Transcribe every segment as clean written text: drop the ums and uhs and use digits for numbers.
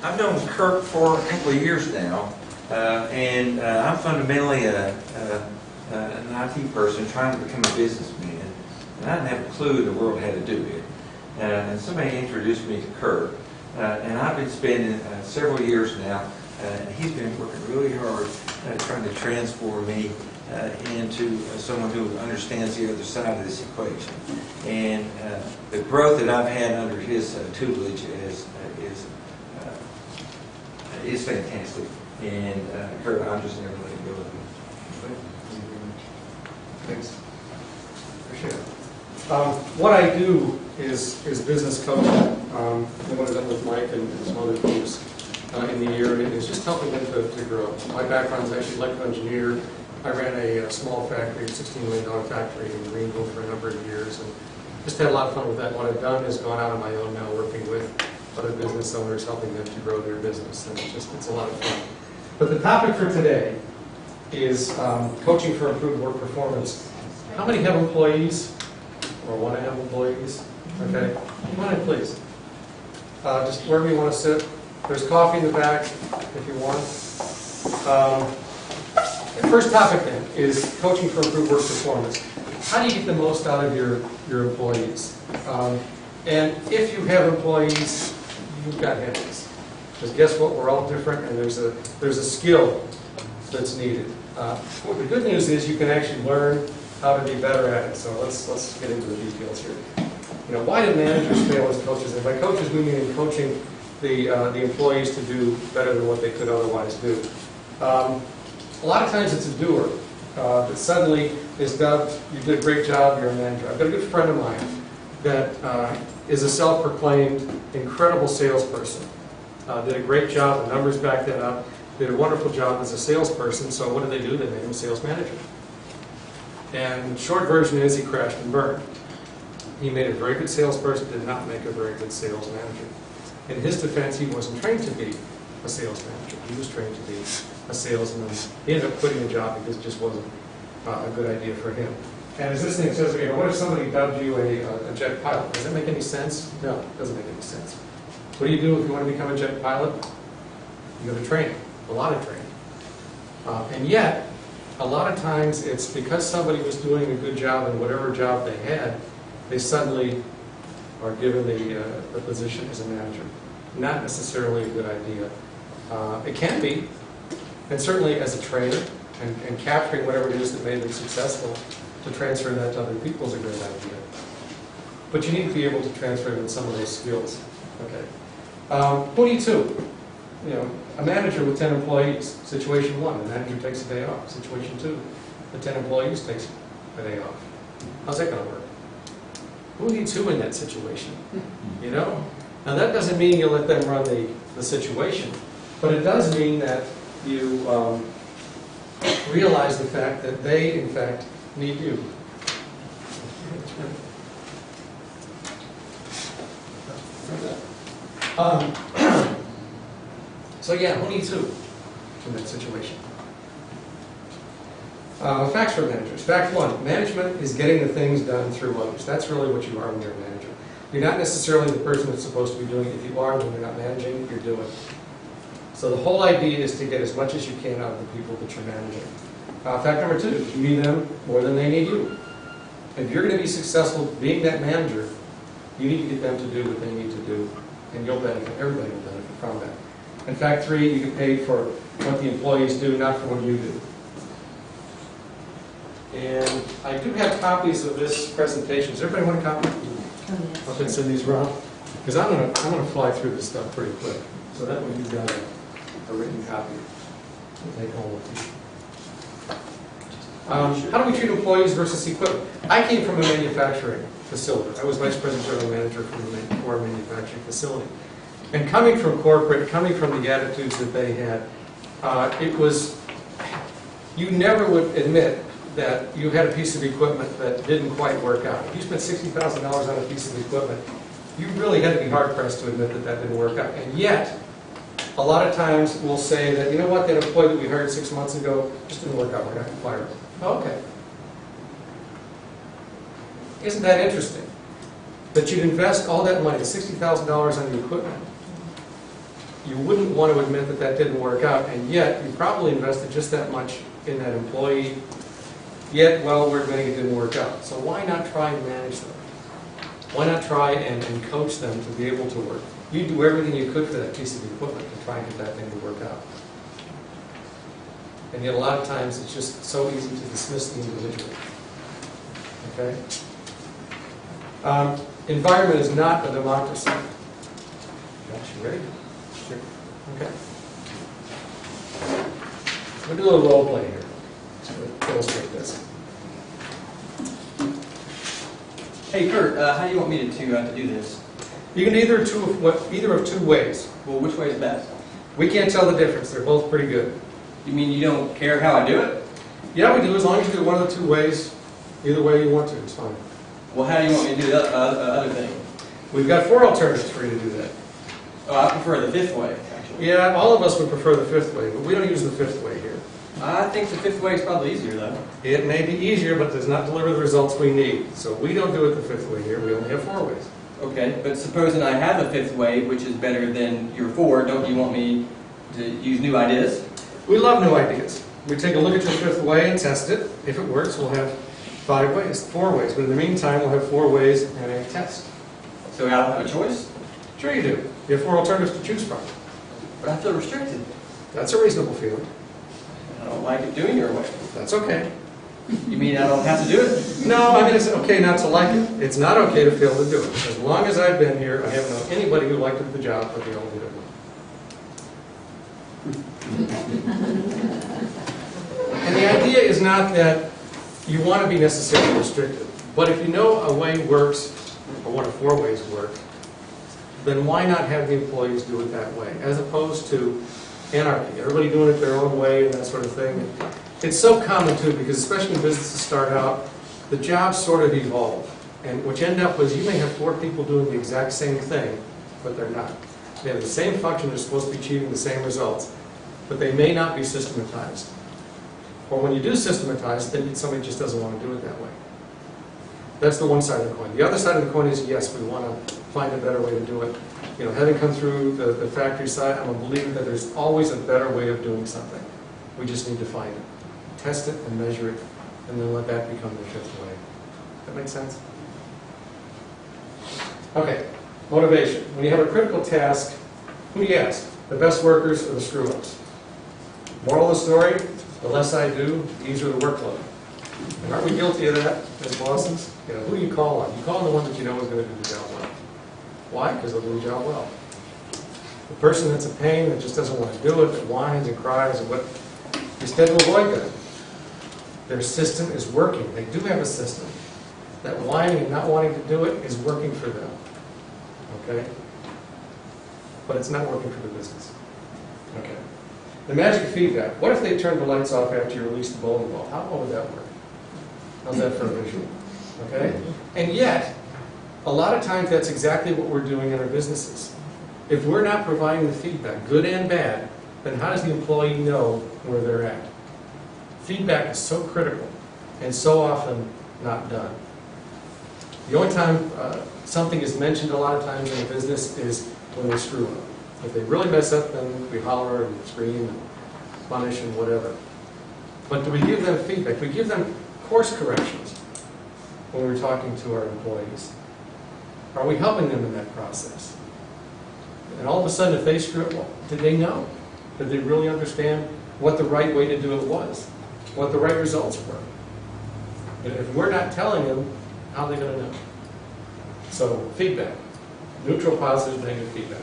I've known Curt for a couple of years now, and I'm fundamentally an IT person trying to become a businessman, and I didn't have a clue in the world how to do it. And somebody introduced me to Curt, and I've been spending several years now, and he's been working really hard trying to transform me into someone who understands the other side of this equation. And the growth that I've had under his tutelage is fantastic. And Curt, I'm just never letting go of it. Thanks. Appreciate it. What I do is business coaching. And what I've done with Mike and some other folks in the area is just helping them to grow. My background is actually electrical engineer. I ran a small factory, a $16 million factory in Greenville for a number of years, and just had a lot of fun with that. What I've done is gone out on my own now, working with other business owners, helping them to grow their business, and it's a lot of fun. But the topic for today is coaching for improved work performance. How many have employees or want to have employees? Okay, come on in, please. Just wherever you want to sit. There's coffee in the back if you want. The first topic then is coaching for improved work performance. How do you get the most out of your employees? And if you have employees, you've got headaches. Because guess what? We're all different, and there's a skill that's needed. Well, the good news is you can actually learn how to be better at it. So let's get into the details here. You know, why do managers fail as coaches? And by coaches, we mean in coaching the employees to do better than what they could otherwise do. A lot of times it's a doer that suddenly is dubbed, you did a great job, you're a manager. I've got a good friend of mine that is a self-proclaimed incredible salesperson. Did a great job, the numbers back that up, did a wonderful job as a salesperson, so what did they do? They made him a sales manager. And short version is he crashed and burned. He made a very good salesperson, did not make a very good sales manager. In his defense, he wasn't trained to be a sales manager. He was trained to be a salesman. He ended up quitting the job because it just wasn't a good idea for him. And as this thing says, okay, what if somebody dubbed you a jet pilot? Does that make any sense? No, it doesn't make any sense. What do you do if you want to become a jet pilot? You go to training, a lot of training. And yet, a lot of times it's because somebody was doing a good job in whatever job they had, they suddenly are given the position as a manager. Not necessarily a good idea. It can be, and certainly as a trainer, and capturing whatever it is that made them successful, to transfer that to other people is a great idea. But you need to be able to transfer them some of those skills. Okay. Who needs who? You know, a manager with 10 employees. Situation 1, the manager takes a day off. Situation 2, the 10 employees takes a day off. How's that going to work? Who needs who in that situation? You know? Now that doesn't mean you let them run the situation, but it does mean that you realize the fact that they, in fact, need you. So yeah, who needs who in that situation? Facts for managers. Fact 1, management is getting the things done through others. That's really what you are when you're a manager. You're not necessarily the person that's supposed to be doing it. If you are, when you're not managing, you're doing it. So the whole idea is to get as much as you can out of the people that you're managing. Fact number 2, you need them more than they need you. If you're going to be successful being that manager, you need to get them to do what they need to do, and you'll benefit. Everybody will benefit from that. And fact 3, you get paid for what the employees do, not for what you do. And I do have copies of this presentation. Does everybody want a copy? I'll just send these around. Because I'm gonna fly through this stuff pretty quick. So that way you've got a written copy to take home with you. How do we treat employees versus equipment? I came from a manufacturing facility. I was Vice President General Manager for a manufacturing facility. And coming from corporate, coming from the attitudes that they had, it was, you never would admit that you had a piece of equipment that didn't quite work out. If you spent $60,000 on a piece of equipment, you really had to be hard-pressed to admit that that didn't work out. And yet, a lot of times we'll say that, you know what, that employee that we hired 6 months ago just didn't work out, we're going to fire him. Oh, okay. Isn't that interesting? That you'd invest all that money, $60,000 on the equipment, you wouldn't want to admit that that didn't work out, and yet you probably invested just that much in that employee, yet, well, we're admitting it didn't work out. So why not try and manage them? Why not try and coach them to be able to work? You do everything you could for that piece of equipment to try and get that thing to work out. And yet a lot of times it's just so easy to dismiss the individual. Okay? Environment is not a democracy. Got you ready? Sure. Okay. We'll do a little role play here to illustrate this. Hey Curt, how do you want me to do this? You can do either of two ways. Well, which way is best? We can't tell the difference. They're both pretty good. You mean you don't care how I do it? Yeah, we do, as long as you do one of the two ways. Either way you want to, it's fine. Well, how do you want me to do the other thing? We've got 4 alternatives for you to do that. Oh, I prefer the 5th way, actually. Yeah, all of us would prefer the 5th way, but we don't use the 5th way here. I think the 5th way is probably easier, though. It may be easier, but does not deliver the results we need. So we don't do it the 5th way here. We only have 4 ways. Okay, but supposing I have a 5th way, which is better than your 4, don't you want me to use new ideas? We love new ideas. We take a look at your 5th way and test it. If it works, we'll have 4 ways. But in the meantime, we'll have 4 ways and a test. So I don't have a choice? Sure you do. You have 4 alternatives to choose from. But I feel restricted. That's a reasonable feeling. I don't like it doing your way. That's okay. You mean I don't have to do it? No, I mean it's okay not to like it. It's not okay to fail to do it. As long as I've been here, I haven't known anybody who liked the job, but they all did it well. And the idea is not that you want to be necessarily restricted, but if you know a way works, or one of 4 ways work, then why not have the employees do it that way, as opposed to anarchy, everybody doing it their own way and that sort of thing. It's so common too, because especially when businesses start out, the jobs sort of evolve. And what you end up with is you may have 4 people doing the exact same thing, but they're not. They have the same function, they're supposed to be achieving the same results, but they may not be systematized. Or when you do systematize, then somebody just doesn't want to do it that way. That's the one side of the coin. The other side of the coin is, yes, we want to find a better way to do it. You know, having come through the factory side, I'm a believer that there's always a better way of doing something. We just need to find it. Test it and measure it, and then let that become the 5th way. That make sense? Okay, motivation. When you have a critical task, who do you ask? The best workers or the screw-ups? Moral of the story, the less I do, the easier the workload. And aren't we guilty of that as bosses? You know, who do you call on? You call on the one that you know is going to do the job well. Why? Because they'll do the job well. The person that's a pain, that just doesn't want to do it, that whines and cries, and what, instead to avoid that. Their system is working. They do have a system. That whining and not wanting to do it is working for them. Okay? But it's not working for the business. Okay. The magic of feedback. What if they turned the lights off after you released the bowling ball? How well would that work? How's that for a visual? Okay? And yet, a lot of times that's exactly what we're doing in our businesses. If we're not providing the feedback, good and bad, then how does the employee know where they're at? Feedback is so critical and so often not done. The only time something is mentioned a lot of times in a business is when they screw up. If they really mess up, then we holler and scream and punish and whatever. But do we give them feedback? We give them course corrections when we're talking to our employees. Are we helping them in that process? And all of a sudden, if they screw up, well, did they know? Did they really understand what the right way to do it was? What the right results were? And if we're not telling them, how are they going to know? So, feedback. Neutral, positive, negative feedback.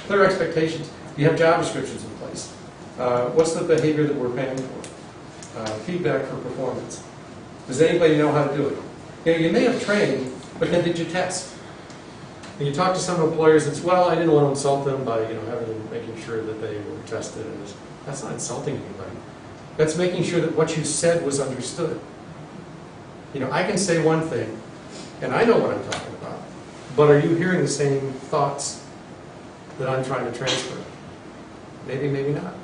Clear expectations. You have job descriptions in place. What's the behavior that we're paying for? Feedback for performance. Does anybody know how to do it? You know, you may have trained, but then did you test? And you talk to some employers, it's, well, I didn't want to insult them by, making sure that they were tested. And that's not insulting anybody. That's making sure that what you said was understood. You know, I can say one thing, and I know what I'm talking about, but are you hearing the same thoughts that I'm trying to transfer? Maybe, maybe not.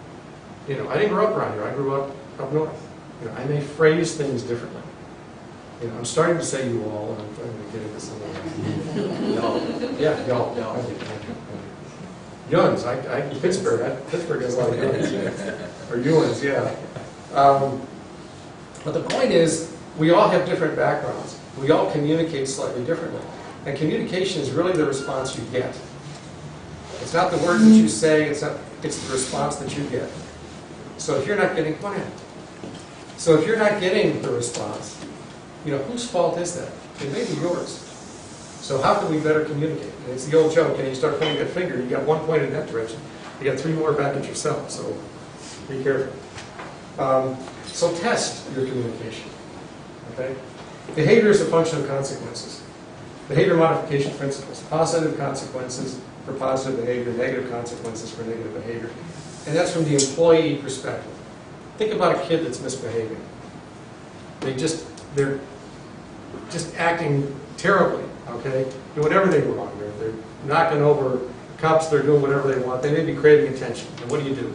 You know, I didn't grow up around here. I grew up north. You know, I may phrase things differently. You know, I'm starting to say you all, and I'm trying to get into some of that. Y'all. Yeah, y'all. Thank you. Yuns, Pittsburgh has a lot of Yuns. Or Ewans, yeah. But the point is, we all have different backgrounds. We all communicate slightly differently. And communication is really the response you get. It's not the words that you say, it's the response that you get. So if you're not getting, come on in. So if you're not getting the response, whose fault is that? It may be yours. So how can we better communicate? And it's the old joke, you start pointing that finger, you got one pointed in that direction, you got 3 more back at yourself, so be careful. So test your communication, okay? Behavior is a function of consequences. Behavior modification principles, positive consequences for positive behavior, negative consequences for negative behavior. And that's from the employee perspective. Think about a kid that's misbehaving. They're just acting terribly, okay? Doing whatever they wrong. They're knocking over cups, they're doing whatever they want. They may be craving attention. And what do?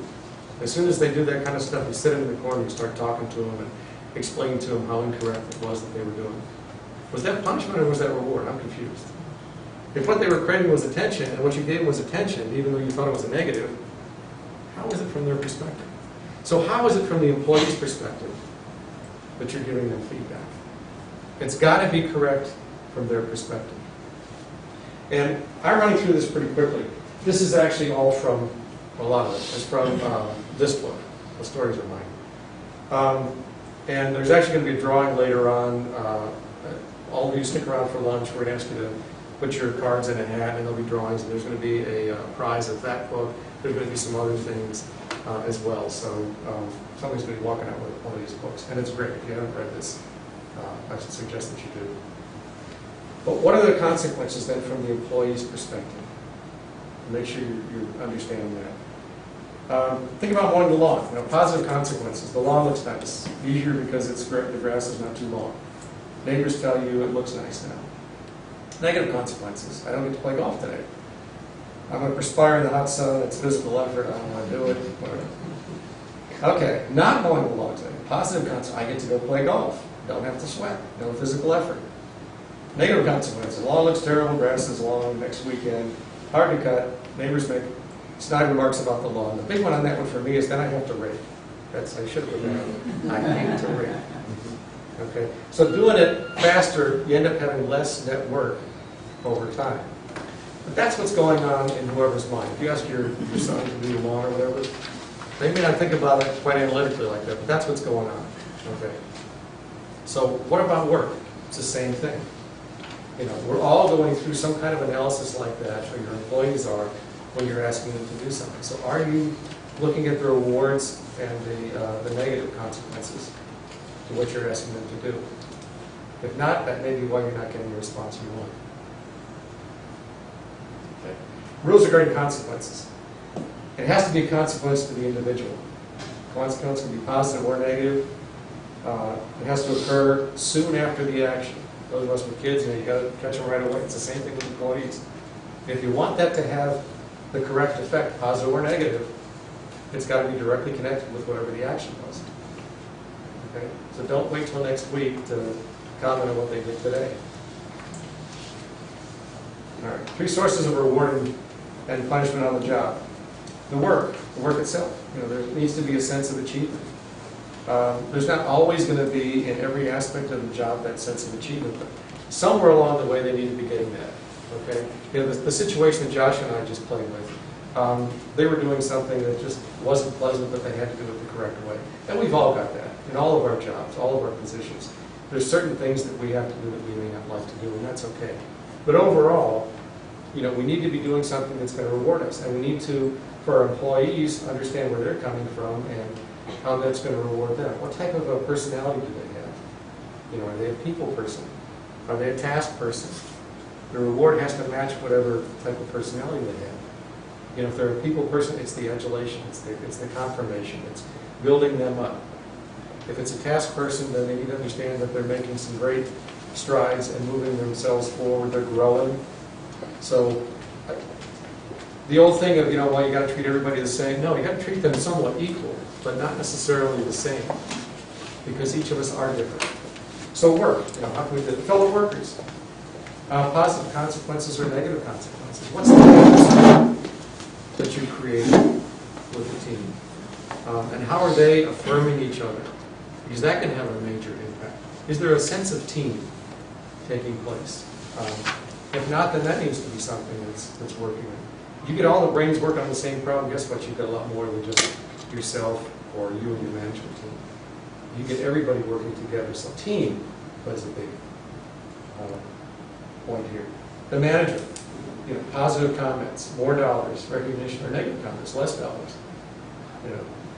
As soon as they do that kind of stuff, you sit them in the corner, you start talking to them and explaining to them how incorrect it was that they were doing. Was that punishment or was that reward? I'm confused. If what they were craving was attention, and what you gave was attention, even though you thought it was a negative, how is it from their perspective? So how is it from the employee's perspective that you're giving them feedback? It's got to be correct from their perspective. And I'm running through this pretty quickly. This is actually all from, a lot of it is from this book, The Stories Are Mine. And there's actually going to be a drawing later on. All of you stick around for lunch. We're going to ask you to put your cards in a hat, and there'll be drawings, and there's going to be a prize of that book. There's going to be some other things as well. So somebody's going to be walking out with one of these books, and it's great. If you haven't read this, I should suggest that you do. But what are the consequences then from the employee's perspective? Make sure you understand that. Think about mowing the lawn. Positive consequences. The lawn looks nice. Easier because the grass is not too long. Neighbors tell you it looks nice now. Negative consequences. I don't get to play golf today. I'm going to perspire in the hot sun. It's physical effort. I don't want to do it. Whatever. Okay, not mowing the lawn today. Positive consequences. I get to go play golf. Don't have to sweat. No physical effort. Negative consequences. Lawn looks terrible. Grass is long. Next weekend. Hard to cut. Neighbors make snide remarks about the lawn. The big one on that one for me is then I have to rake. I should have put that. I hate to rake. Okay, so doing it faster, you end up having less net work over time. But that's what's going on in whoever's mind. If you ask your son to do your lawn or whatever, they may not think about it quite analytically like that, but that's what's going on. Okay. So what about work? It's the same thing. We're all going through some kind of analysis like that, or your employees are, when you're asking them to do something. So are you looking at the rewards and the negative consequences to what you're asking them to do? If not, that may be why you're not getting the response you want. Okay. Rules regarding consequences. It has to be a consequence to the individual. Consequence can be positive or negative. It has to occur soon after the action. Those of us with kids, you got to catch them right away. It's the same thing with employees. If you want that to have the correct effect, positive or negative, it's got to be directly connected with whatever the action was. Okay? So don't wait till next week to comment on what they did today. All right. 3 sources of reward and punishment on the job. The work itself. There needs to be a sense of achievement. There's not always going to be in every aspect of the job that sense of achievement, but somewhere along the way they need to be getting that. Okay? The situation that Josh and I just played with, they were doing something that just wasn't pleasant, but they had to do it the correct way. And we've all got that in all of our jobs, all of our positions. There's certain things that we have to do that we may not like to do, and that's okay. But overall, we need to be doing something that's going to reward us, and we need to, for our employees, understand where they're coming from and how that's going to reward them. What type of a personality do they have? Are they a people person? Are they a task person? The reward has to match whatever type of personality they have. If they're a people person, it's the adulation, it's the confirmation, it's building them up. If it's a task person, then they need to understand that they're making some great strides and moving themselves forward, they're growing. So the old thing of, well, you got to treat everybody the same. No, you got to treat them somewhat equal, but not necessarily the same, because each of us are different. So work, how can we do it? Fellow workers. Positive consequences or negative consequences. What's the negative side? that you created with the team? And how are they affirming each other? Because that can have a major impact. Is there a sense of team taking place? If not, then that needs to be something that's working. You get all the brains working on the same problem, guess what? You've got a lot more than just yourself or you and your management team. You get everybody working together. So team plays a big point here. The manager, positive comments, more dollars, recognition, or negative comments, less dollars.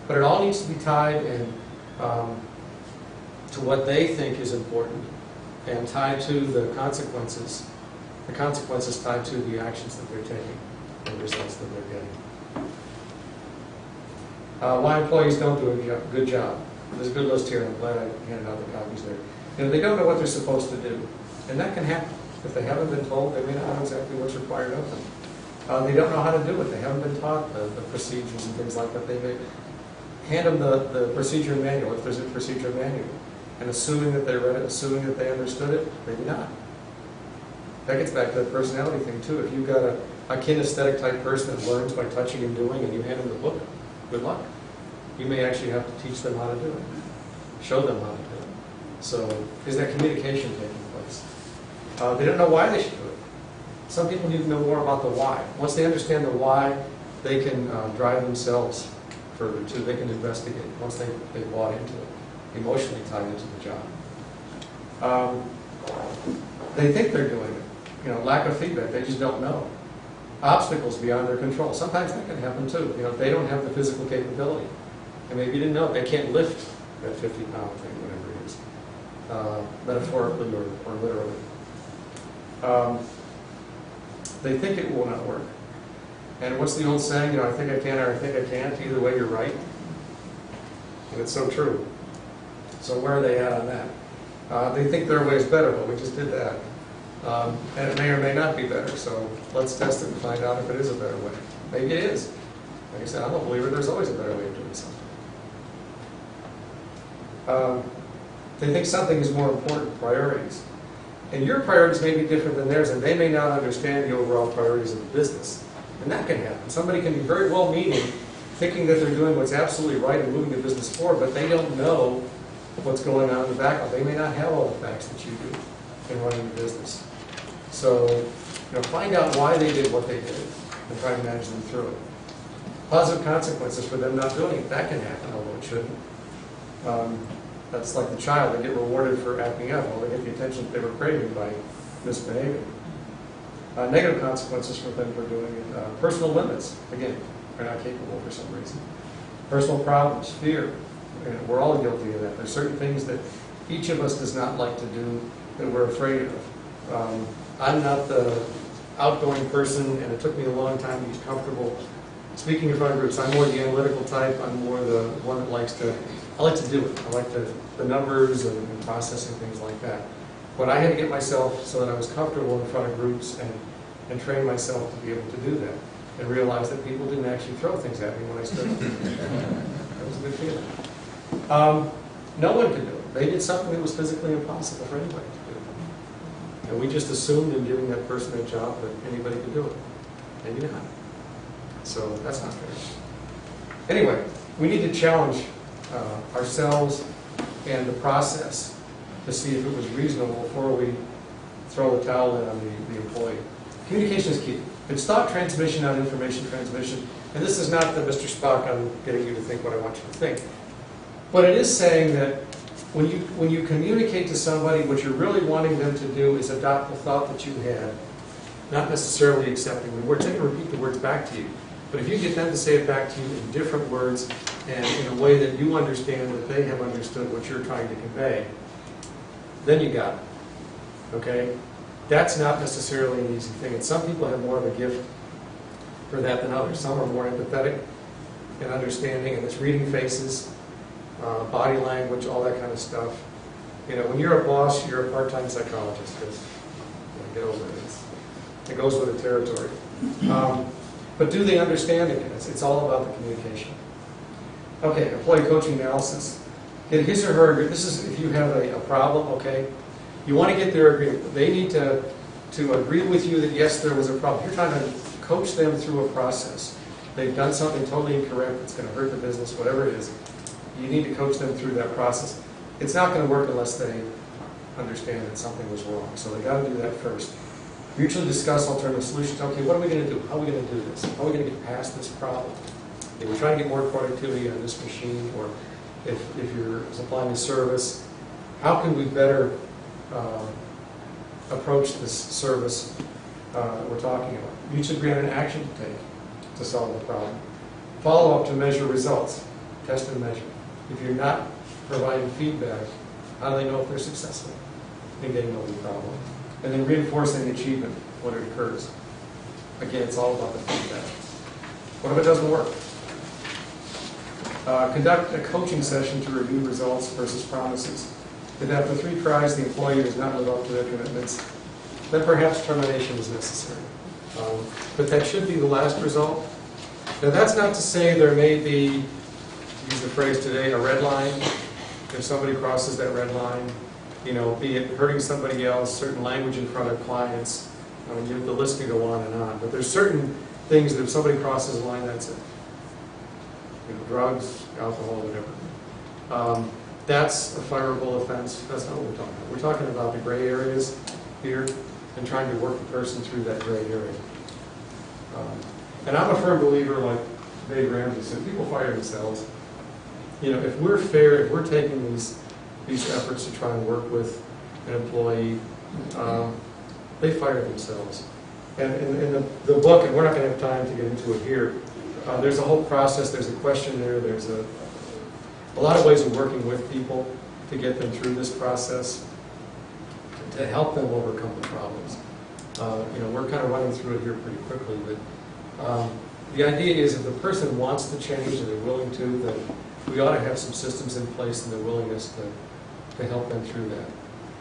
But it all needs to be tied in to what they think is important and tied to the consequences. The consequences tied to the actions that they're taking and the results that they're getting. Why employees don't do a good job. There's a good list here, and I'm glad I handed out the copies there. They don't know what they're supposed to do, and that can happen. If they haven't been told, they may not know exactly what's required of them. They don't know how to do it. They haven't been taught the procedures and things like that. They may hand them the procedure manual, if there's a procedure manual, and assuming that they read it, assuming that they understood it, maybe not. That gets back to the personality thing, too. If you've got a kinesthetic type person that learns by touching and doing, and you hand them the book, good luck. You may actually have to teach them how to do it, show them how to do it. So, is that communication taking place? They don't know why they should do it. Some people need to know more about the why. Once they understand the why, they can drive themselves further, too. They can investigate once they bought into it, emotionally tied into the job. They think they're doing it. Lack of feedback, they just don't know. Obstacles beyond their control. Sometimes that can happen too. They don't have the physical capability. And maybe you didn't know, they can't lift that 50-pound thing, whatever it is, metaphorically or literally. They think it will not work. And what's the old saying, I think I can or I think I can't, either way you're right. And it's so true. So where are they at on that? They think their way is better, but we just did that. And it may or may not be better, so let's test it and find out if it is a better way. Maybe it is. Like I said, I'm a believer there's always a better way of doing something. They think something is more important, priorities. And your priorities may be different than theirs, and they may not understand the overall priorities of the business. And that can happen. Somebody can be very well-meaning, thinking that they're doing what's absolutely right and moving the business forward, but they don't know what's going on in the background. They may not have all the facts that you do in running the business. So, find out why they did what they did and try to manage them through it. Positive consequences for them not doing it, that can happen, although it shouldn't. That's like the child, they get rewarded for acting up, well, they get the attention that they were craving by misbehaving. Negative consequences for them for doing it. Personal limits, again, they're not capable for some reason. Personal problems, fear, we're all guilty of that. There's certain things that each of us does not like to do that we're afraid of. I'm not the outgoing person, and it took me a long time to get comfortable speaking in front of groups. I'm more the analytical type. I'm more the one that I like to do it. I like the numbers and processing things like that. But I had to get myself so that I was comfortable in front of groups and train myself to be able to do that and realize that people didn't actually throw things at me when I stood up. That was a good feeling. No one could do it. They did something that was physically impossible for anybody to do. And we just assumed in giving that person a job that anybody could do it. Maybe not. So that's not fair. Anyway, we need to challenge ourselves and the process to see if it was reasonable before we throw the towel in on the employee. Communication is key. It's thought transmission, not information transmission. And this is not the Mr. Spock, I'm getting you to think what I want you to think. But it is saying that when you communicate to somebody, what you're really wanting them to do is adopt the thought that you had, not necessarily accepting the words. They can repeat the words back to you. But if you get them to say it back to you in different words and in a way that you understand that they have understood what you're trying to convey, then you got it. Okay? That's not necessarily an easy thing. And some people have more of a gift for that than others. Some are more empathetic and understanding, and it's reading faces, body language, all that kind of stuff. When you're a boss, you're a part-time psychologist, because get over it. It goes with the territory. But do they understand it? It's all about the communication. Okay, employee coaching analysis. Get his or her, this is if you have a problem, okay? You want to get their agreement. They need to agree with you that yes, there was a problem. You're trying to coach them through a process. they've done something totally incorrect, it's going to hurt the business, whatever it is, you need to coach them through that process. It's not going to work unless they understand that something was wrong, so they got to do that first. Mutually discuss alternative solutions. Okay, what are we going to do? How are we going to do this? How are we going to get past this problem? If we're trying to get more productivity on this machine, or if you're supplying a service, how can we better approach this service that we're talking about? Mutually agree on an action to take to solve the problem. Follow up to measure results. Test and measure. If you're not providing feedback, how do they know if they're successful in getting over the problem? And then reinforcing achievement when it occurs. Again, it's all about the feedback. What if it doesn't work? Conduct a coaching session to review results versus promises. If after 3 tries the employee does not live up to their commitments, then perhaps termination is necessary. But that should be the last result. Now that's not to say there may be, use the phrase today, a red line. If somebody crosses that red line, you know, be it hurting somebody else, certain language in front of clients, I mean, the list can go on and on. But there's certain things that if somebody crosses a line, that's it. You know, drugs, alcohol, whatever. That's a fireable offense. That's not what we're talking about. We're talking about the gray areas here and trying to work the person through that gray area. And I'm a firm believer, like Dave Ramsey said, people fire themselves. You know, if we're fair, if we're taking these efforts to try and work with an employee, they fire themselves. And in the book, and we're not going to have time to get into it here, there's a whole process, there's a questionnaire, there's a lot of ways of working with people to get them through this process, to help them overcome the problems. You know, we're kind of running through it here pretty quickly, but the idea is if the person wants to change and they're willing to, then we ought to have some systems in place and the willingness to help them through that.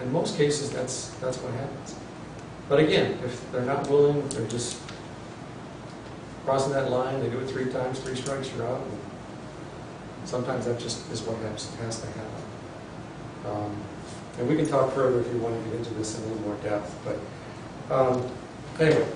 In most cases, that's what happens. But again, if they're not willing, they're just crossing that line, they do it 3 times, 3 strikes, you're out. And sometimes that just is what has to happen. And we can talk further if you want to get into this in a little more depth. But anyway,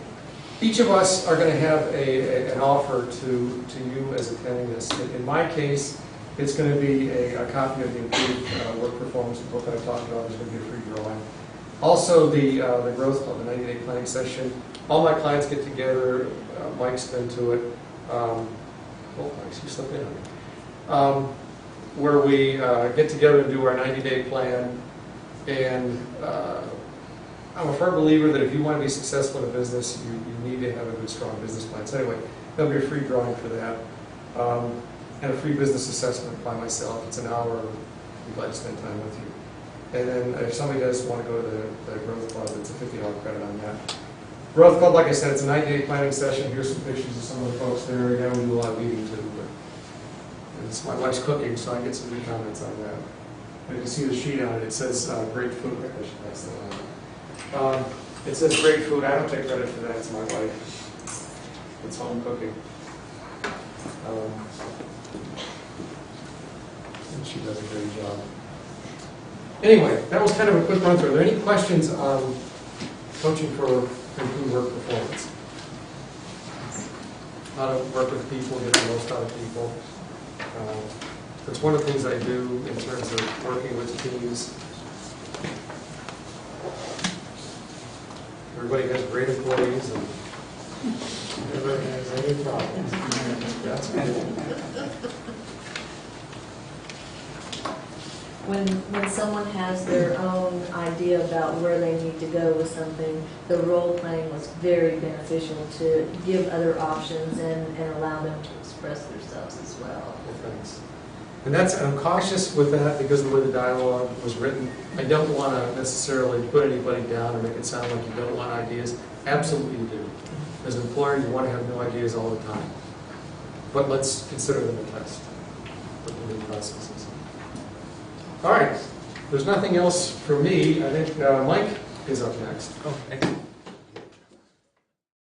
each of us are going to have an offer to you as attending this. In my case, it's going to be a copy of the improved work performance book that I talked about. There's going to be a free drawing. Also, the Growth Club, the 90-day planning session. All my clients get together. Mike's been to it. Oh, Mike, you slipped in on me. Where we get together and do our 90-day plan. And I'm a firm believer that if you want to be successful in a business, you need to have a good, strong business plan. So anyway, there'll be a free drawing for that. And a free business assessment by myself. It's an hour. We'd glad to spend time with you. And then if somebody does want to go to the Growth Club, it's a $50 credit on that. Growth Club, like I said, it's a 90-day planning session. Here's some pictures of some of the folks there. Yeah, we do a lot of eating too. But it's my wife's cooking, so I get some good comments on that. And you can see the sheet on it. It says great food. I should pass that on. It says great food. I don't take credit for that. It's my wife. It's home cooking. And she does a great job. Anyway, that was kind of a quick run through. Are there any questions on coaching for improved work performance? How to work with people, get the most out of people. It's one of the things I do in terms of working with teams. Everybody has great employees and never has any problems. That's good. When someone has their own idea about where they need to go with something, the role playing was very beneficial to give other options and allow them to express themselves as well. Well, thanks. And I'm cautious with that because of the way the dialogue was written. I don't want to necessarily put anybody down or make it sound like you don't want ideas. Absolutely you do. As an employer, you want to have new ideas all the time. But let's consider them a test. Look at new processes. All right. There's nothing else for me. I think Mike is up next. Oh, excellent.